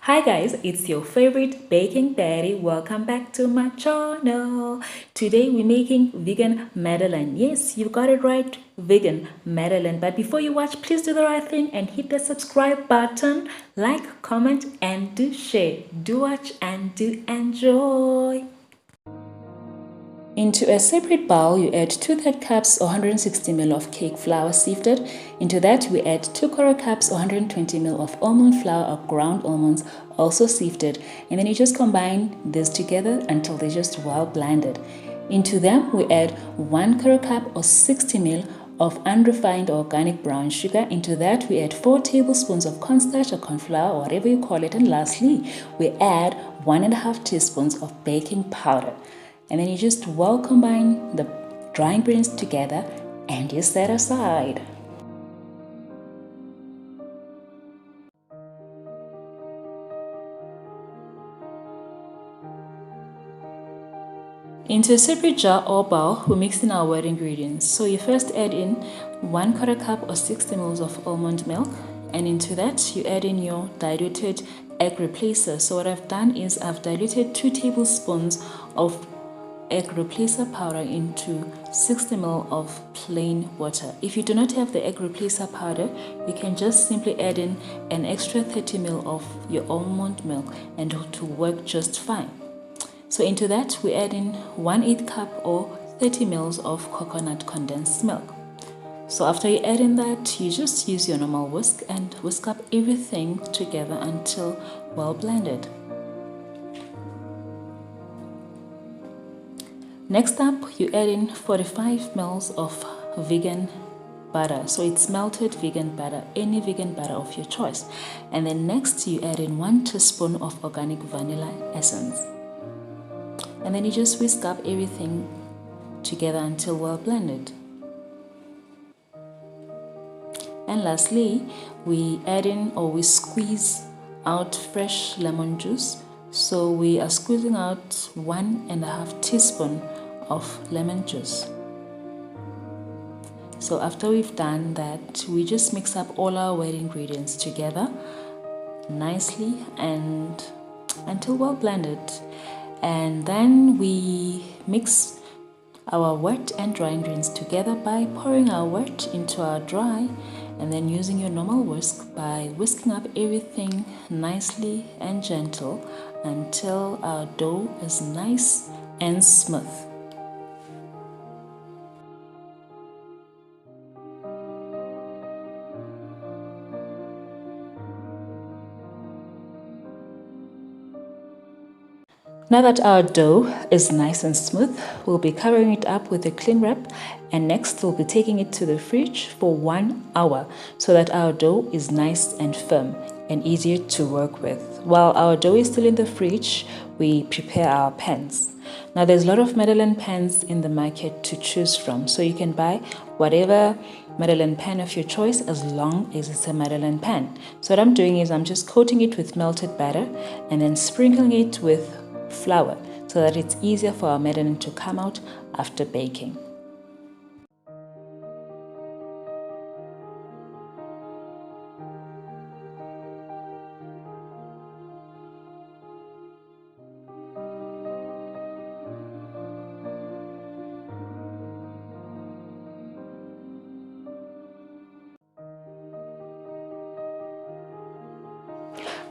Hi guys, it's your favorite baking daddy. Welcome back to my channel. Today we're making vegan Madeleine. Yes, you got it right, vegan Madeleine. But before you watch, please do the right thing and hit the subscribe button, like, comment, and do share. Do watch and do enjoy. Into a separate bowl, you add 2/3 cups or 160 ml of cake flour sifted. Into that, we add 2/4 cups or 120 ml of almond flour or ground almonds, also sifted. And then you just combine this together until they're just well blended. Into them, we add 1/4 cup or 60 ml of unrefined organic brown sugar. Into that, we add 4 tablespoons of cornstarch or corn flour, or whatever you call it. And lastly, we add 1.5 teaspoons of baking powder. And then you just well combine the dry ingredients together and you set aside. Into a separate jar or bowl, we mix in our wet ingredients. So you first add in 1/4 cup or 60 ml of almond milk, and into that you add in your diluted egg replacer. So what I've done is I've diluted 2 tablespoons of egg replacer powder into 60 ml of plain water. If you do not have the egg replacer powder, you can just simply add in an extra 30 ml of your almond milk and it will work just fine. So into that we add in 1/8 cup or 30 ml of coconut condensed milk. So after you add in that, you just use your normal whisk and whisk up everything together until well blended. Next up, you add in 45 ml of vegan butter. So it's melted vegan butter, any vegan butter of your choice. And then next, you add in 1 teaspoon of organic vanilla essence. And then you just whisk up everything together until well blended. And lastly, we add in or we squeeze out fresh lemon juice. So we are squeezing out 1.5 teaspoon of lemon juice. So after we've done that, we just mix up all our wet ingredients together nicely and until well blended. And then we mix our wet and dry ingredients together by pouring our wet into our dry, and then using your normal whisk by whisking up everything nicely and gentle until our dough is nice and smooth. Now that our dough is nice and smooth, we'll be covering it up with a cling wrap, and next we'll be taking it to the fridge for 1 hour so that our dough is nice and firm and easier to work with. While our dough is still in the fridge, we prepare our pans. Now there's a lot of Madeleine pans in the market to choose from, so you can buy whatever Madeleine pan of your choice as long as it's a Madeleine pan. So what I'm doing is I'm just coating it with melted butter and then sprinkling it with flour so that it's easier for our Madeleine to come out after baking.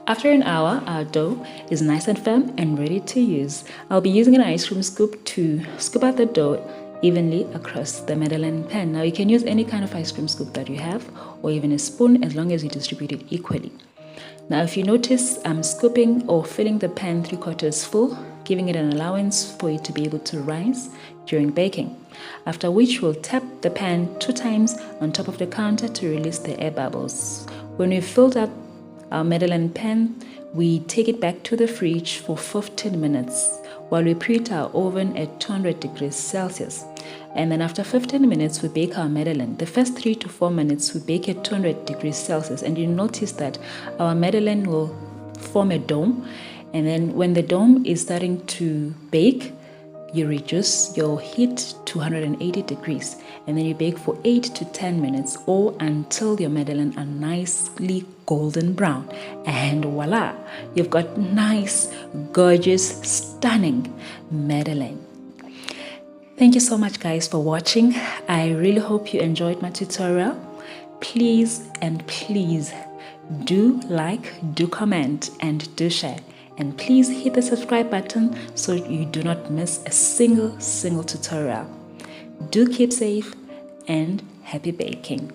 After an hour, our dough is nice and firm and ready to use. I'll be using an ice cream scoop to scoop out the dough evenly across the Madeleine pan. Now you can use any kind of ice cream scoop that you have, or even a spoon, as long as you distribute it equally. Now if you notice, I'm scooping or filling the pan 3/4 full, giving it an allowance for it to be able to rise during baking. After which we'll tap the pan 2 times on top of the counter to release the air bubbles. When we've filled up our Madeleine pan, we take it back to the fridge for 15 minutes while we preheat our oven at 200 degrees Celsius. And then after 15 minutes, we bake our Madeleine. The first 3 to 4 minutes, we bake at 200 degrees Celsius. And you notice that our Madeleine will form a dome. And then when the dome is starting to bake, you reduce your heat to 180 degrees and then you bake for 8 to 10 minutes or until your Madeleine are nicely golden brown. And voila, you've got nice, gorgeous, stunning Madeleine. Thank you so much guys for watching. I really hope you enjoyed my tutorial. Please and please do like, do comment, and do share. And please hit the subscribe button so you do not miss a single tutorial. Do keep safe and happy baking.